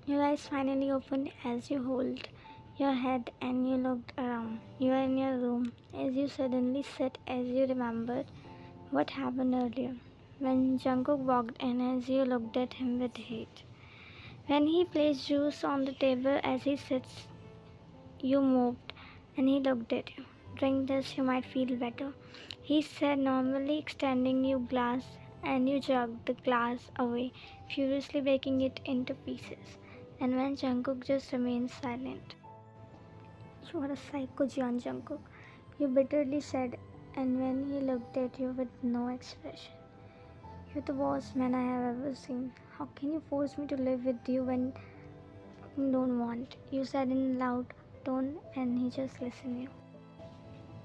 Your eyes finally opened as you hold your head and you looked around. You are in your room as you suddenly sit as you remembered what happened earlier. When Jungkook walked in as you looked at him with hate. When he placed juice on the table as he sits, you moved and he looked at you. Drink this, you might feel better. He said normally extending you glass and you jerked the glass away, furiously breaking it into pieces. And when Jungkook just remained silent. You are a psycho, Jungkook. You bitterly said, and when he looked at you with no expression. You're the worst man I have ever seen. How can you force me to live with you when you don't want? You said in a loud tone and he just listened you.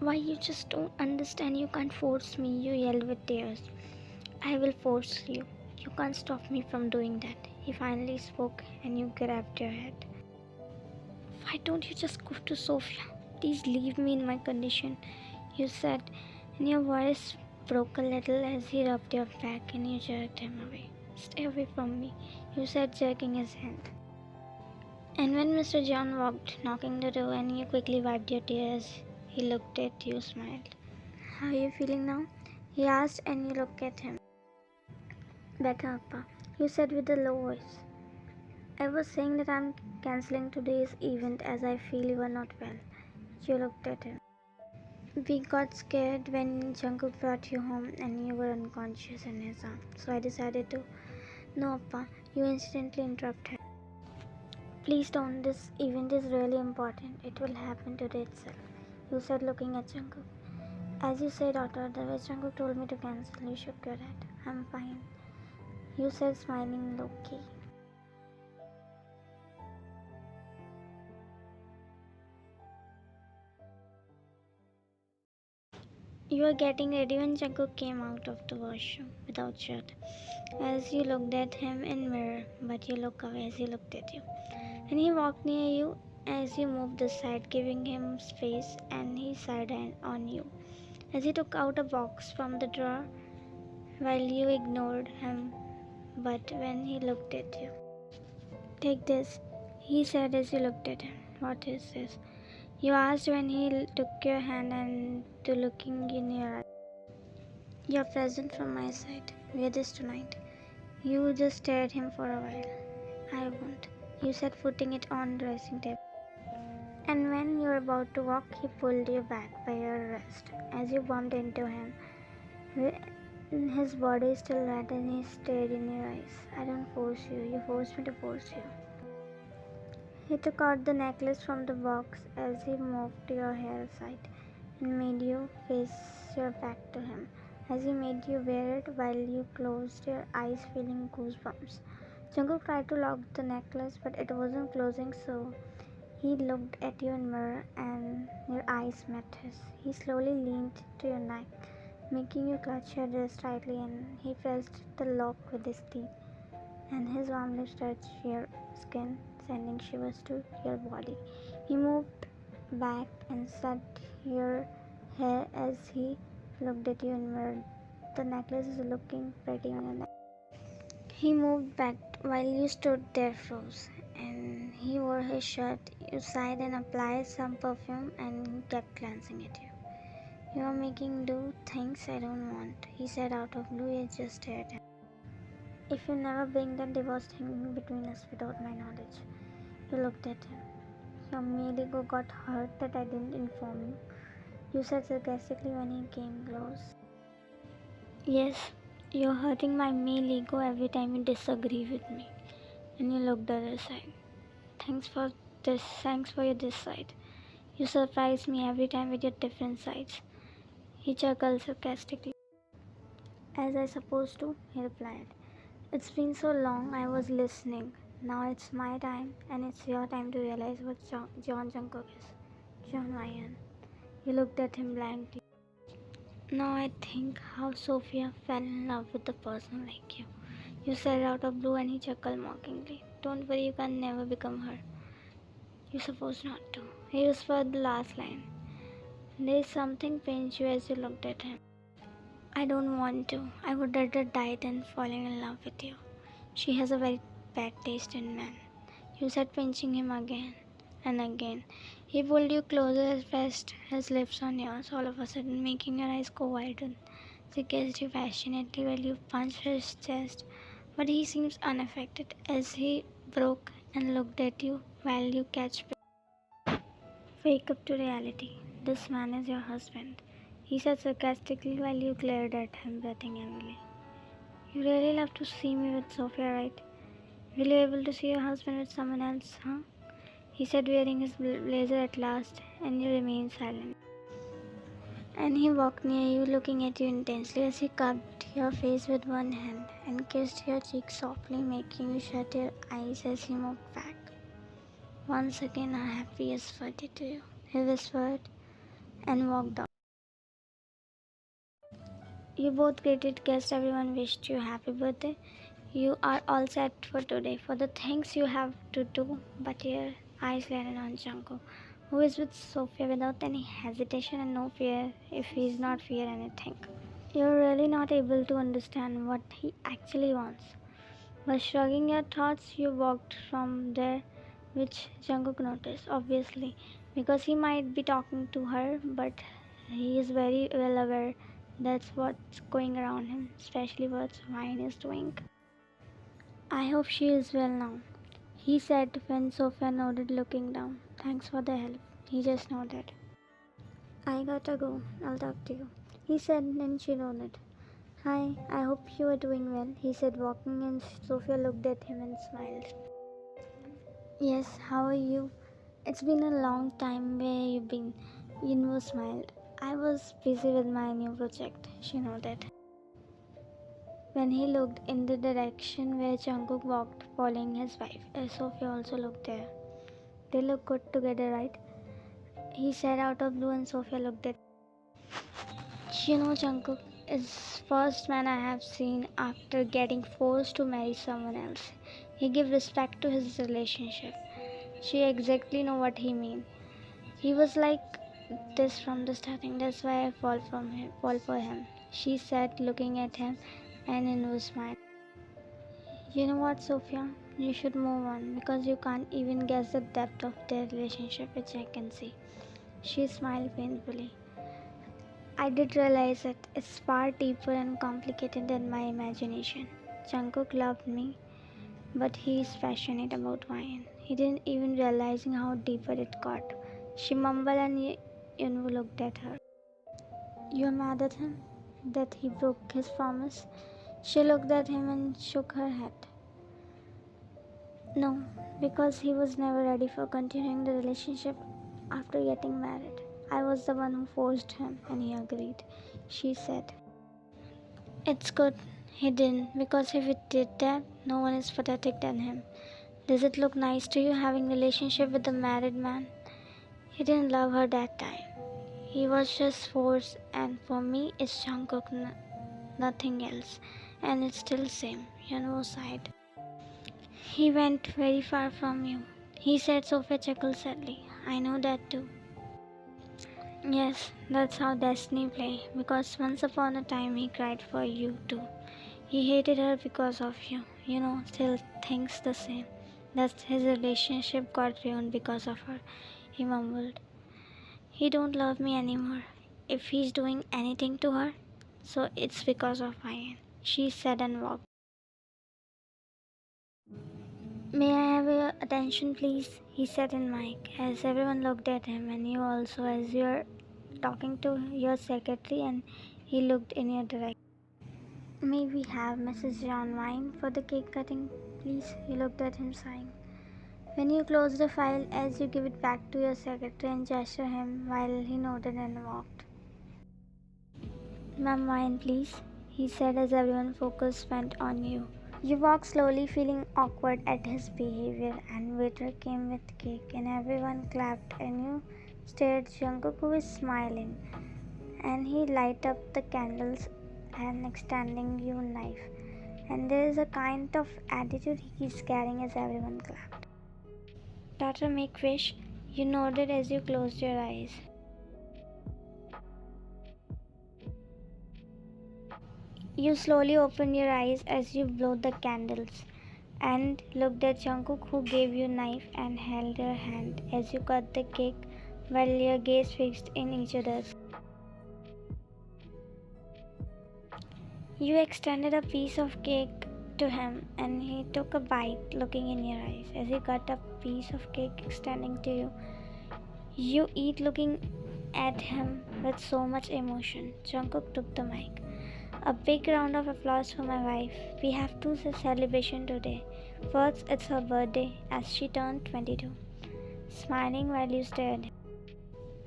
Why you just don't understand? You can't force me, you yelled with tears. I will force you. You can't stop me from doing that. He finally spoke and you grabbed your head. Why don't you just go to Sophia? Please leave me in my condition, you said, and your voice broke a little as he rubbed your back and you jerked him away. Stay away from me, you said, jerking his hand. And when Mr. John walked, knocking the door, and you quickly wiped your tears, he looked at you, smiled. How are you feeling now? He asked, and you looked at him. Better, Appa, you said with a low voice. I was saying that I'm cancelling today's event as I feel you are not well. You looked at him. We got scared when Jungkook brought you home and you were unconscious in his arms. So I decided to. No, Appa, you instantly interrupted. Please don't. This event is really important. It will happen today itself. You said, looking at Jungkook. As you say, daughter, the way Jungkook told me to cancel, you shook your head. I'm fine. You said, smiling low-key. You were getting ready when Jungkook came out of the washroom without shirt. As you looked at him in mirror, but you looked away as he looked at you. And he walked near you as you moved aside, giving him space, and he sighed on you. As he took out a box from the drawer, while you ignored him, but when he looked at you. Take this, he said as you looked at him. What is this? You asked when he took your hand and to looking in your eyes. Your present from my side. Wear this tonight. You just stared him for a while. I won't, you said, putting it on the dressing table. And when you were about to walk, he pulled you back by your wrist as you bumped into him. His body still wet and he stared in your eyes. I don't force you, you forced me to force you. He took out the necklace from the box as he moved your hair aside and made you face your back to him. As he made you wear it while you closed your eyes, feeling goosebumps. Jungkook tried to lock the necklace, but it wasn't closing, so he looked at you in mirror and your eyes met his. He slowly leaned to your neck, making you clutch your dress tightly, and he pressed the lock with his teeth, and his warm lips touched your skin, sending shivers to your body. He moved back and set your hair as he looked at you in mirror. The necklace is looking pretty on your neck. He moved back while you stood there froze, and he wore his shirt. You sighed and applied some perfume and kept glancing at you. You are making do things I don't want, he said out of blue. You just stared at him. If you never bring that divorce thing between us without my knowledge. You looked at him. Your male ego got hurt that I didn't inform you, you said sarcastically when he came close. Yes, you're hurting my male ego every time you disagree with me. And you looked the other side. Thanks for your this side. You surprise me every time with your different sides. He chuckled sarcastically. As I supposed to, he replied. It's been so long I was listening. Now it's my time and it's your time to realize what John Jungkook is. John Ryan. You looked at him blankly. Now I think how Sophia fell in love with a person like you. You said out of blue and he chuckled mockingly. Don't worry, you can never become her. You're supposed not to. He whispered the last line. There's something pains you as you looked at him. I don't want to. I would rather die than falling in love with you. She has a very bad taste in men. You said, pinching him again and again. He pulled you closer and pressed his lips on yours, all of a sudden making your eyes go wide. He kissed you passionately while you punched his chest, but he seems unaffected as he broke and looked at you while you catch breath. Wake up to reality. This man is your husband, he said sarcastically while you glared at him, breathing heavily. You really love to see me with Sophia, right? Will you able to see your husband with someone else, huh? He said, wearing his blazer at last, and you remained silent. And he walked near you, looking at you intensely as he cupped your face with one hand and kissed your cheek softly, making you shut your eyes as he moved back. Once again, our happiest birthday to you, he whispered and walked out. You both greeted guests, everyone wished you happy birthday. You are all set for today for the things you have to do, but your eyes landed on Jungkook, who is with Sophia without any hesitation and no fear if he is not fear anything. You're really not able to understand what he actually wants. But shrugging your thoughts, you walked from there, which Jungkook noticed, obviously, because he might be talking to her, but he is very well aware that's what's going around him, especially what Wine is doing. I hope she is well now, he said when Sophia nodded, looking down. Thanks for the help. He just nodded. I gotta go. I'll talk to you, he said, and she nodded. Hi, I hope you are doing well, he said, walking, and Sophia looked at him and smiled. Yes, how are you? It's been a long time. Where you been? Yunwoo smiled. I was busy with my new project, she nodded. When he looked in the direction where Jungkook walked, following his wife, Sophia also looked there. They look good together, right? He said out of blue, and Sophia looked at. You know, Jungkook is first man I have seen after getting forced to marry someone else. He give respect to his relationship. She exactly know what he mean. He was like this from the starting. That's why I fall for him. She said, looking at him, and in was smile. You know what, Sophia? You should move on because you can't even guess the depth of their relationship, which I can see. She smiled painfully. I did realize it. It's far deeper and complicated than my imagination. Jungkook loved me, but he is passionate about wine. He didn't even realizing how deeper it got. She mumbled, and Yunwoo looked at her. You're mad at him? That he broke his promise? She looked at him and shook her head. No, because he was never ready for continuing the relationship after getting married. I was the one who forced him, and he agreed, she said. It's good he didn't, because if it did that, no one is pathetic than him. Does it look nice to you having a relationship with a married man? He didn't love her that time. He was just forced, and for me, it's Jungkook, nothing else. And it's still same. Yunwoo sighed. He went very far from you, he said. Sophia chuckled sadly. I know that too. Yes, that's how destiny play. Because once upon a time he cried for you too. He hated her because of you. Still thinks the same. That his relationship got ruined because of her, he mumbled. He don't love me anymore. If he's doing anything to her, so it's because of Ryan, she said and walked. May I have your attention, please? He said in mic, as everyone looked at him, and you also, as you're talking to your secretary, and he looked in your direction. May we have Mrs. John Wine for the cake cutting, please? He looked at him, sighing. When you close the file, as you give it back to your secretary and gesture him while he nodded and walked. Ma'am Wine, please, he said as everyone's focus went on you. You walked slowly, feeling awkward at his behavior, and waiter came with cake, and everyone clapped, and you stared at Jungkook, who was smiling, and he lighted up the candles and extending you a knife, and there is a kind of attitude he's carrying as everyone clapped. Daughter, make wish. You nodded as you closed your eyes. You slowly opened your eyes as you blew the candles, and looked at Jungkook, who gave you knife and held your hand as you cut the cake while your gaze fixed in each other's. You extended a piece of cake to him and he took a bite, looking in your eyes. As he cut a piece of cake extending to you, you eat, looking at him with so much emotion. Jungkook took the mic. A big round of applause for my wife. We have two celebrations today. First, it's her birthday as she turned 22, smiling while you stared.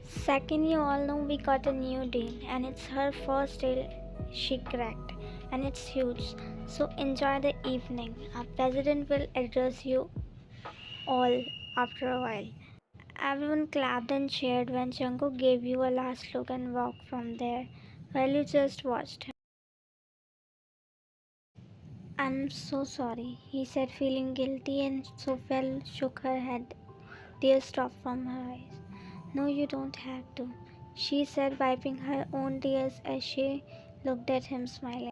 Second, you all know we got a new deal and it's her first deal she cracked and it's huge. So enjoy the evening. Our president will address you all after a while. Everyone clapped and cheered when Jungkook gave you a last look and walked from there while you just watched him. I'm so sorry, he said, feeling guilty, and Sophia shook her head. Tears dropped from her eyes. No, you don't have to, she said, wiping her own tears as she looked at him smiling.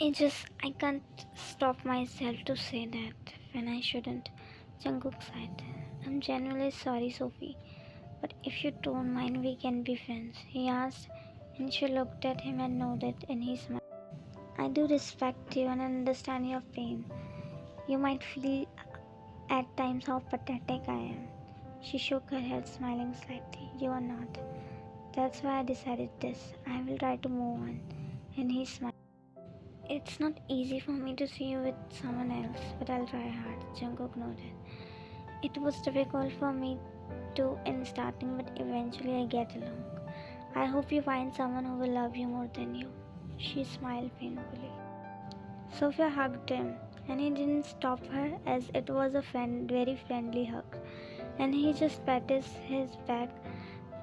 I can't stop myself to say that when I shouldn't. Jungkook sighed. I'm genuinely sorry, Sophie, but if you don't mind, we can be friends, he asked, and she looked at him and nodded, and he smiled. I do respect you and understand your pain. You might feel at times how pathetic I am. She shook her head, smiling slightly. You are not. That's why I decided this. I will try to move on. And he smiled. It's not easy for me to see you with someone else, but I'll try hard. Jungkook nodded. It was difficult for me too in starting, but eventually I get along. I hope you find someone who will love you more than you. She smiled painfully. Sophia hugged him, and he didn't stop her as it was a very friendly hug, and he just patted his back.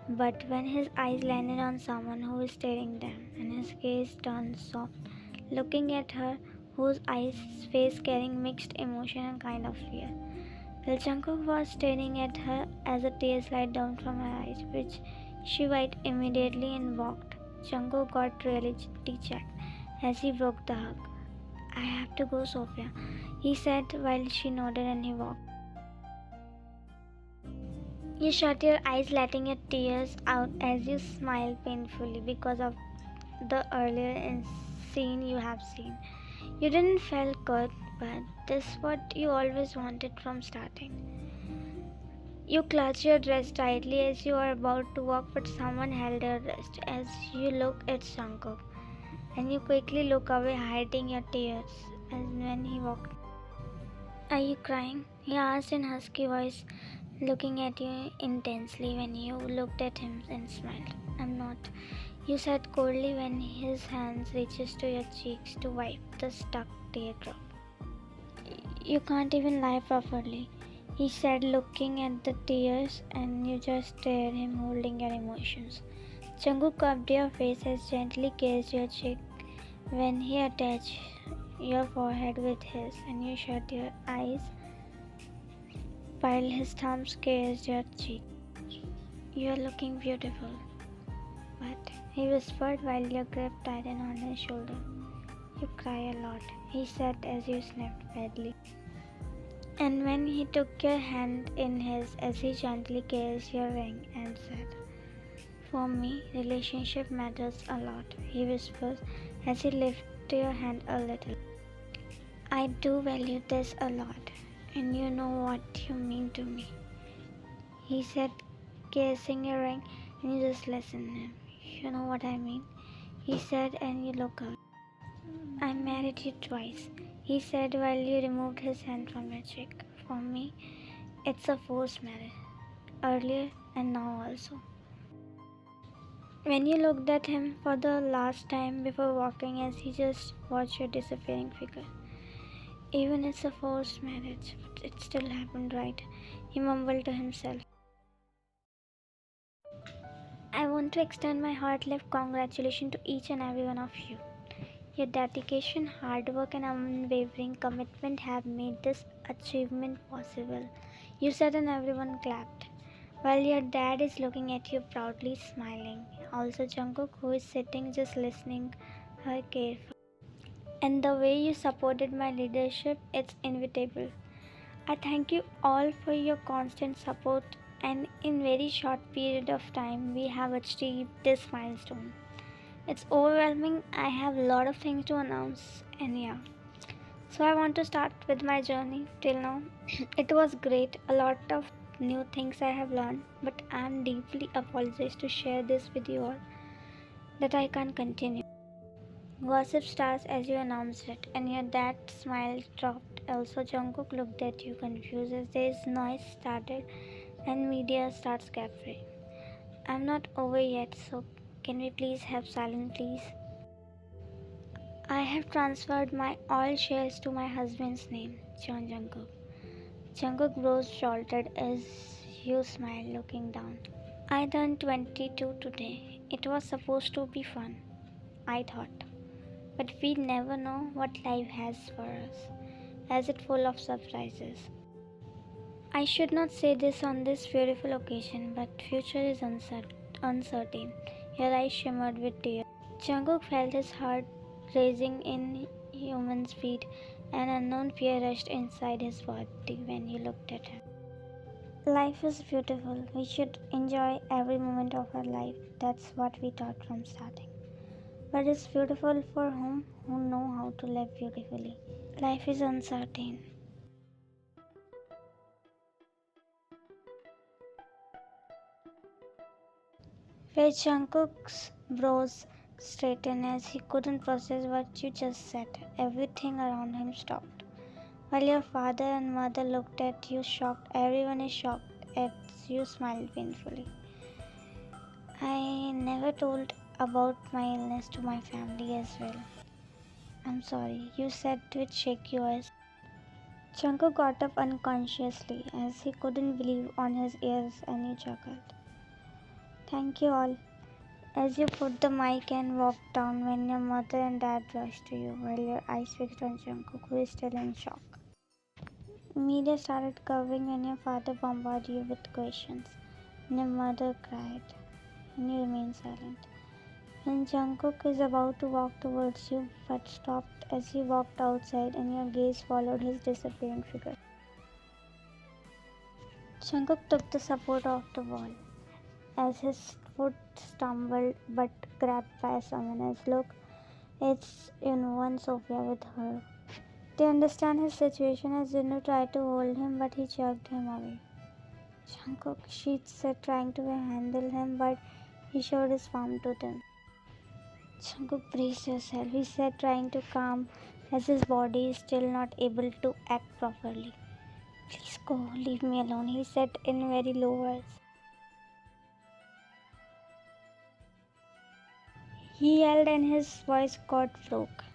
But when his eyes landed on someone who was staring them, and his gaze turned soft, looking at her, whose face carrying mixed emotion and kind of fear. Well, Jungkook was staring at her as a tear slid down from her eyes, which she wiped immediately and walked. Jungkook got really dejected as he broke the hug. I have to go, Sophia, he said while she nodded and he walked. You shut your eyes, letting your tears out as you smiled painfully because of the earlier scene you have seen. You didn't feel good, but this is what you always wanted from starting. You clutched your dress tightly as you were about to walk, but someone held your wrist as you looked at Jungkook, and you quickly look away, hiding your tears. And when he walked, are you crying? He asked in husky voice, looking at you intensely. When you looked at him and smiled. I'm not, you said coldly when his hands reached to your cheeks to wipe the stuck teardrop. You can't even lie properly, he said, looking at the tears, and you just stared him, holding your emotions. Jungkook cupped your face as gently kissed your cheek when he attached your forehead with his, and you shut your eyes while his thumbs kissed your cheek. You are looking beautiful, but he whispered while your grip tightened on his shoulder. You cry a lot, he said as you sniffed badly. And when he took your hand in his as he gently kissed your ring and said, for me, relationship matters a lot, he whispered as he lifted your hand a little. I do value this a lot, and you know what you mean to me, he said, kissing your ring, and you just listened to him. You know what I mean, he said, and you look up. I married you twice, he said while you removed his hand from your cheek. For me, it's a forced marriage, earlier and now also. When you looked at him for the last time before walking as he just watched your disappearing figure. Even it's a forced marriage, but it still happened, right? He mumbled to himself. I want to extend my heartfelt congratulations to each and every one of you. Your dedication, hard work, and unwavering commitment have made this achievement possible, you said, and everyone clapped. While your dad is looking at you proudly smiling. Also Jungkook, who is sitting just listening her carefully. And the way you supported my leadership, it's inevitable. I thank you all for your constant support, and in very short period of time we have achieved this milestone. It's overwhelming. I have a lot of things to announce, and yeah. So I want to start with my journey till now. It was great, a lot of new things I have learned, but I am deeply apologized to share this with you all that I can't continue. Gossip starts as you announced it, and your dad smile dropped. Also, Jungkook looked at you confused as this noise started and media starts gathering. I'm not over yet, so can we please have silence, please? I have transferred my all shares to my husband's name, John Jungkook. Jungkook brows shouldered as you smiled, looking down. I turned 22 today. It was supposed to be fun, I thought. But we never know what life has for us, as it full of surprises. I should not say this on this beautiful occasion, but future is uncertain. Your eyes shimmered with tears. Jungkook felt his heart racing in human speed. An unknown fear rushed inside his body when you looked at him. Life is beautiful. We should enjoy every moment of our life. That's what we taught from starting. But it's beautiful for who know how to live beautifully. Life is uncertain. Where Jungkook's brows straightened as he couldn't process what you just said. Everything around him stopped. While your father and mother looked at you shocked, everyone is shocked as you smiled painfully. I never told about my illness to my family as well. I'm sorry, you said with shaky voice. Jungkook got up unconsciously as he couldn't believe on his ears and he chuckled. Thank you all. As you put the mic and walked down when your mother and dad rushed to you while your eyes fixed on Jungkook who is still in shock. Media started covering when your father bombarded you with questions and your mother cried and you remained silent. And Jungkook is about to walk towards you but stopped as he walked outside and your gaze followed his disappearing figure. Jungkook took the support off the wall as his foot stumbled but grabbed by someone else. Look, it's Yunwon Sophia with her. They understand his situation as Jinu tried to hold him but he jerked him away. Jungkook, she said, trying to handle him but he showed his palm to them. Jungkook, brace yourself, he said, trying to calm as his body is still not able to act properly. Please go, leave me alone, he said in very low voice. He yelled and his voice got broke.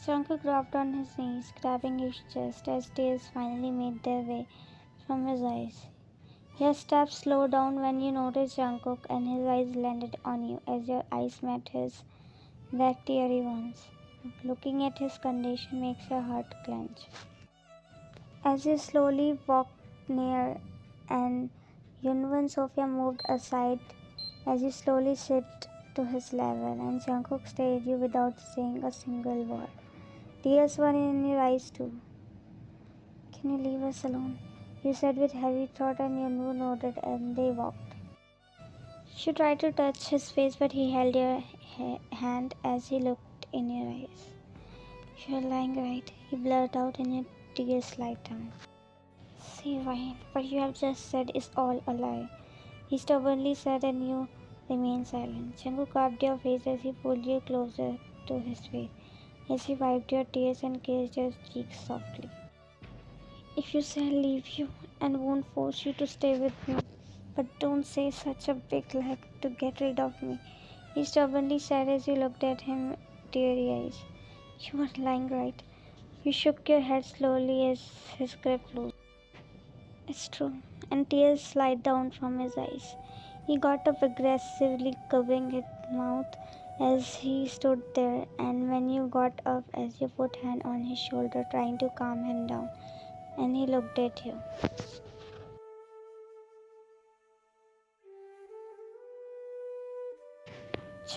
Jungkook dropped on his knees, grabbing his chest as tears finally made their way from his eyes. Your steps slowed down when you noticed Jungkook and his eyes landed on you as your eyes met his, that teary ones. Looking at his condition makes your heart clench. As you slowly walked near and Yunwon Sophia moved aside as you slowly sit to his level and Jungkook stared at you without saying a single word. Tears were in your eyes too. Can you leave us alone? You said with heavy thought and Yunwoo nodded and they walked. She tried to touch his face but he held your hand as he looked in your eyes. You are lying right, he blurted out and your tears slid down. See why, what you have just said is all a lie. He stubbornly said and you remained silent. Jungkook grabbed your face as he pulled you closer to his face, as he wiped your tears and kissed your cheeks softly. If you say I'll leave you and won't force you to stay with me, but don't say such a big lie to get rid of me, he stubbornly said as you looked at him teary eyes. You are lying right. You shook your head slowly as his grip loosened. It's true, and tears slid down from his eyes. He got up aggressively, covering his mouth as he stood there, and when you got up, as you put hand on his shoulder, trying to calm him down, and he looked at you.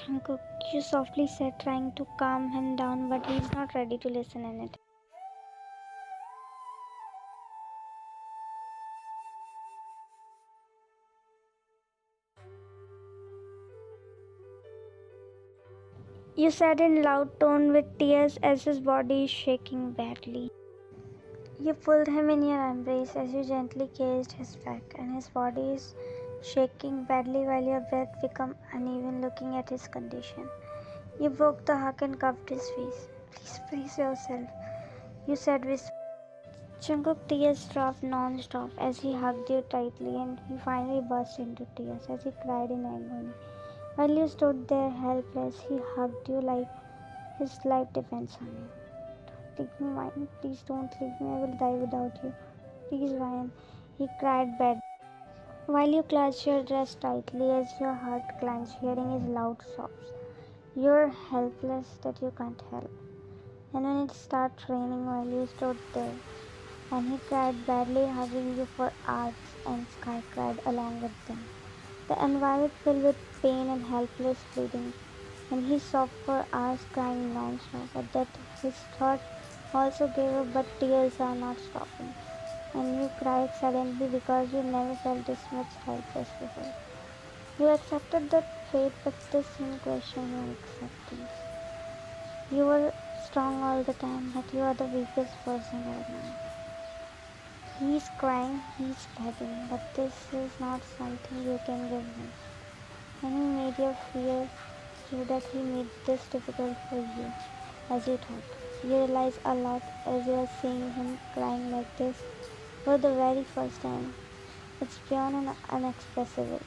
Jungkook, you softly said, trying to calm him down, but he's not ready to listen anything. You said in loud tone with tears as his body is shaking badly. You pulled him in your embrace as you gently kissed his back, and his body is shaking badly while your breath became uneven looking at his condition. You broke the hug and cupped his face. Please brace yourself, you said whisper. Jungkook tears dropped non-stop as he hugged you tightly, and he finally burst into tears as he cried in agony. While you stood there helpless, he hugged you like his life depends on it. Take me, Ryan. Please don't leave me. I will die without you. Please, Ryan. He cried badly. While you clutched your dress tightly as your heart clenched, hearing his loud sobs. You're helpless that you can't help. And when it started raining while you stood there, and he cried badly, hugging you for hours, and Sky cried along with them. The environment filled with pain and helpless pleading, and he sobbed for hours, crying non-stop. At that, his throat also gave up, but tears are not stopping. And you cried suddenly because you never felt this much helpless before. You accepted that fate, but this seemed question your acceptance. You were strong all the time, but you are the weakest person right now. He's crying, he's begging, but this is not something you can give him. And he made you feel that he made this difficult for you, as you thought. You realize a lot as you are seeing him crying like this for the very first time. It's beyond and unexpressible.